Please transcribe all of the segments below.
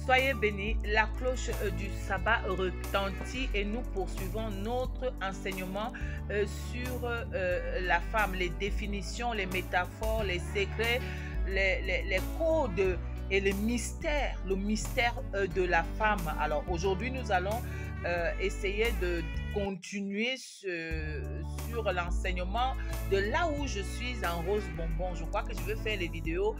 Soyez bénis, la cloche du sabbat retentit et nous poursuivons notre enseignement sur la femme, les définitions, les métaphores, les secrets, les codes et le mystère de la femme. Alors aujourd'hui, nous allons essayer de continuer sur l'enseignement de là où je suis en rose bonbon. Je crois que je vais faire les vidéos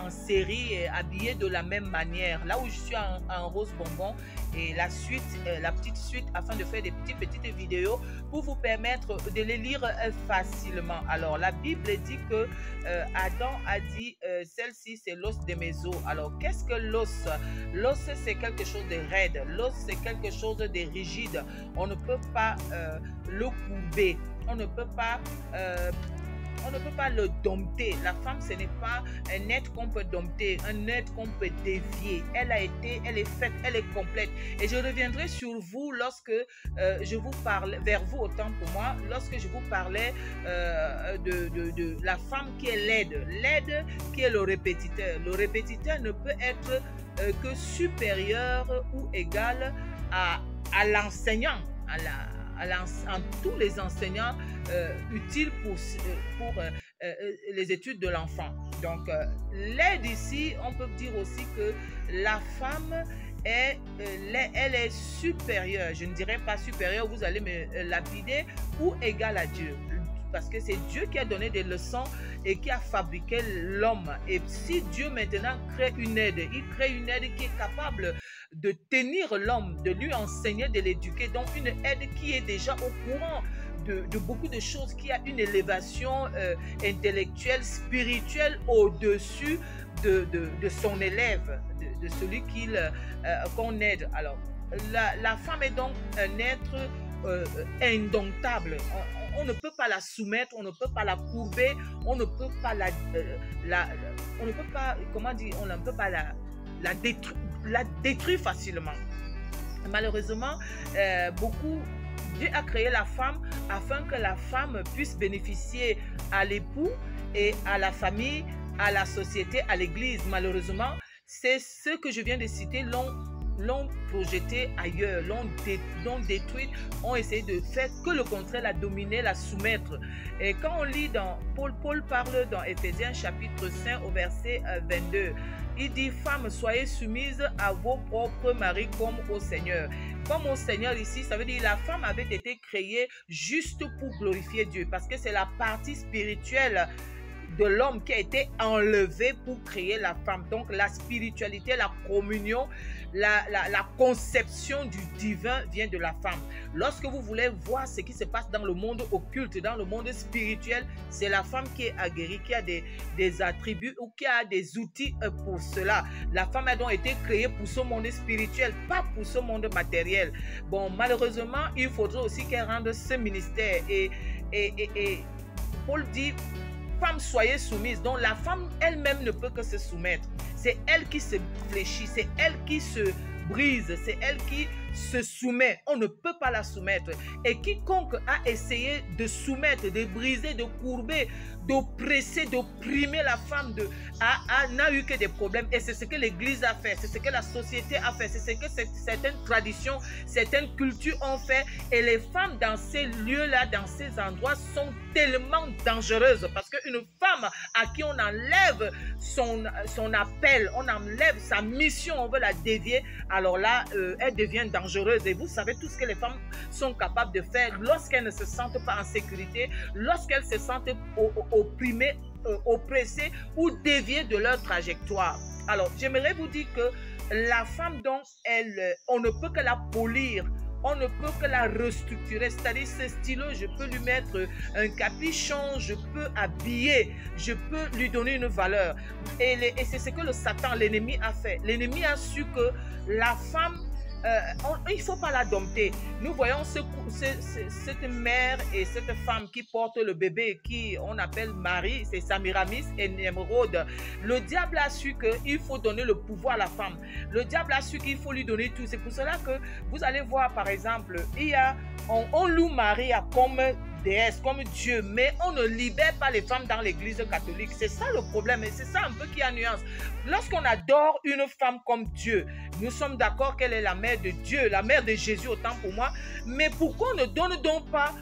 en série habillées de la même manière. Là où je suis en rose bonbon et la suite, la petite suite, afin de faire des petites vidéos pour vous permettre de les lire facilement. Alors la Bible dit que Adam a dit celle-ci c'est l'os de mes os. Alors qu'est-ce que l'os? L'os c'est quelque chose de raide. L'os c'est quelque chose de rigide. On ne peut pas le courber, on ne peut pas le dompter. La femme, ce n'est pas un être qu'on peut dompter, un être qu'on peut dévier. Elle est faite, elle est complète. Et je reviendrai sur vous lorsque je vous parle, vers vous autant pour moi, lorsque je vous parlais de la femme qui est laide qui est le répétiteur. Le répétiteur ne peut être que supérieur ou égal à l'enseignant, en tous les enseignants utiles pour les études de l'enfant. Donc, l'aide ici, on peut dire aussi que la femme elle est supérieure. Je ne dirais pas supérieure, vous allez me lapider, ou égale à Dieu. Parce que c'est Dieu qui a donné des leçons et qui a fabriqué l'homme. Et si Dieu maintenant crée une aide, il crée une aide qui est capable de tenir l'homme, de lui enseigner, de l'éduquer. Donc une aide qui est déjà au courant de beaucoup de choses, qui a une élévation intellectuelle, spirituelle au-dessus de son élève, de celui qu'on aide. Alors la femme est donc un être indomptable. On ne peut pas la soumettre, on ne peut pas la courber, on ne peut pas on ne peut pas, comment dire, on ne peut pas la détruire facilement. Malheureusement, Dieu a créé la femme afin que la femme puisse bénéficier à l'époux et à la famille, à la société, à l'église. Malheureusement, c'est ce que je viens de citer l'ont projeté ailleurs, l'ont détruite, ont essayé de faire que le contraire, la dominer, la soumettre. Et quand on lit dans Paul parle dans Éphésiens chapitre 5 au verset 22, il dit: femmes, soyez soumises à vos propres maris comme au Seigneur. Comme au Seigneur ici, ça veut dire la femme avait été créée juste pour glorifier Dieu, parce que c'est la partie spirituelle de l'homme qui a été enlevé pour créer la femme. Donc la spiritualité, la communion, la conception du divin vient de la femme. Lorsque vous voulez voir ce qui se passe dans le monde occulte, dans le monde spirituel, c'est la femme qui est aguerrie, qui a des attributs ou qui a des outils pour cela. La femme a donc été créée pour ce monde spirituel, pas pour ce monde matériel. Bon, malheureusement, il faudrait aussi qu'elle rende ce ministère. Et Paul dit: femme, soyez soumise. Donc la femme elle-même ne peut que se soumettre. C'est elle qui se fléchit, c'est elle qui se brise, c'est elle qui se soumet. On ne peut pas la soumettre. Et quiconque a essayé de soumettre, de briser, de courber, d'oppresser, d'opprimer la femme, n'a eu que des problèmes. Et c'est ce que l'Église a fait, c'est ce que la société a fait, c'est ce que certaines traditions, certaines cultures ont fait. Et les femmes dans ces lieux-là, dans ces endroits, sont tellement dangereuses, parce qu'une femme à qui on enlève son appel, on enlève sa mission, on veut la dévier, alors là, elle devient dangereuse. Et vous savez tout ce que les femmes sont capables de faire lorsqu'elles ne se sentent pas en sécurité, lorsqu'elles se sentent opprimées, oppressées ou déviées de leur trajectoire. Alors, j'aimerais vous dire que la femme, donc, on ne peut que la polir, on ne peut que la restructurer. C'est-à-dire, ce stylo, je peux lui mettre un capuchon, je peux habiller, je peux lui donner une valeur. Et c'est ce que le Satan, l'ennemi, a fait. L'ennemi a su que la femme, il ne faut pas la dompter. Nous voyons cette mère et cette femme qui porte le bébé, qui on appelle Marie, c'est Samiramis et Némrod. Le diable a su qu'il faut donner le pouvoir à la femme. Le diable a su qu'il faut lui donner tout. C'est pour cela que vous allez voir, par exemple, on loue Marie comme déesse, comme Dieu, mais on ne libère pas les femmes dans l'église catholique. C'est ça le problème, et c'est ça un peu qui a nuance. Lorsqu'on adore une femme comme Dieu, Nous sommes d'accord qu'elle est la mère de Dieu, la mère de Jésus autant pour moi. Mais pourquoi on ne donne donc pas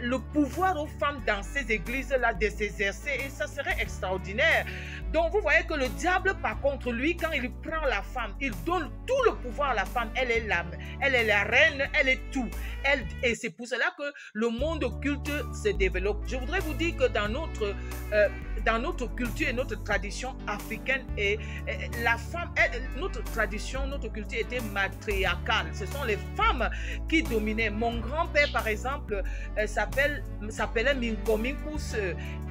le pouvoir aux femmes dans ces églises-là de s'exercer? Et ça serait extraordinaire. Donc vous voyez que le diable, par contre, lui, quand il prend la femme, il donne tout le pouvoir à la femme. Elle est l'âme, elle est la reine, elle est tout. Et c'est pour cela que le monde occulte se développe. Je voudrais vous dire que dans notre culture et notre tradition africaine, la femme, notre tradition, notre culture était matriarcale. Ce sont les femmes qui dominaient. Mon grand-père, par exemple, s'appelait Minko Minkus.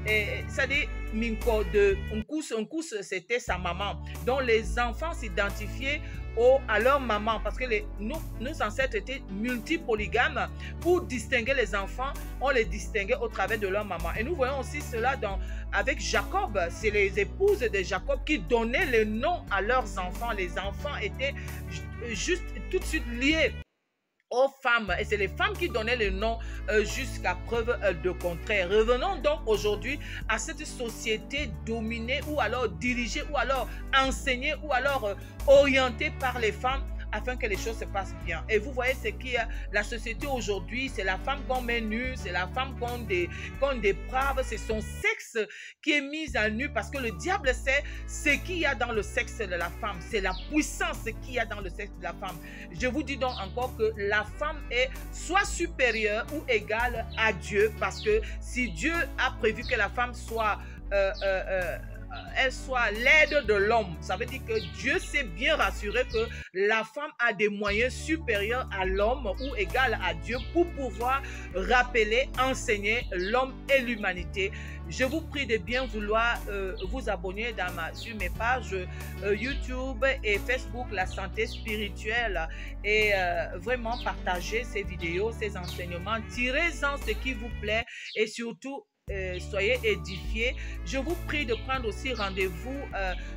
C'est-à-dire Minko de Nkus, c'était sa maman. Donc les enfants s'identifiaient à leur maman parce que nos ancêtres étaient multipolygames. Pour distinguer les enfants, on les distinguait au travers de leur maman. Et nous voyons aussi cela avec Jacob. C'est les épouses de Jacob qui donnaient le nom à leurs enfants. Les enfants étaient juste tout de suite liés aux femmes, et c'est les femmes qui donnaient le nom jusqu'à preuve de contraire. Revenons donc aujourd'hui à cette société dominée ou alors dirigée ou alors enseignée ou alors orientée par les femmes afin que les choses se passent bien. Et vous voyez, c'est qui la société aujourd'hui, c'est la femme qu'on met nue, c'est la femme qu'on déprave, c'est son sexe qui est mis à nu parce que le diable sait ce qu'il y a dans le sexe de la femme, c'est la puissance qu'il y a dans le sexe de la femme. Je vous dis donc encore que la femme est soit supérieure ou égale à Dieu parce que si Dieu a prévu que la femme soit elle soit l'aide de l'homme. Ça veut dire que Dieu s'est bien rassuré que la femme a des moyens supérieurs à l'homme ou égal à Dieu pour pouvoir rappeler, enseigner l'homme et l'humanité. Je vous prie de bien vouloir vous abonner sur mes pages YouTube et Facebook, La Santé Spirituelle, et vraiment partager ces vidéos, ces enseignements. Tirez-en ce qui vous plaît et surtout, soyez édifiés. Je vous prie de prendre aussi rendez-vous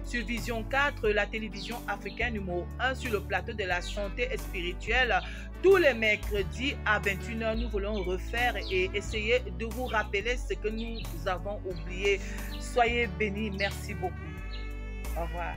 sur Vision 4, la télévision africaine numéro 1 sur le plateau de la santé spirituelle. Tous les mercredis à 21h, nous voulons refaire et essayer de vous rappeler ce que nous avons oublié. Soyez bénis. Merci beaucoup. Au revoir.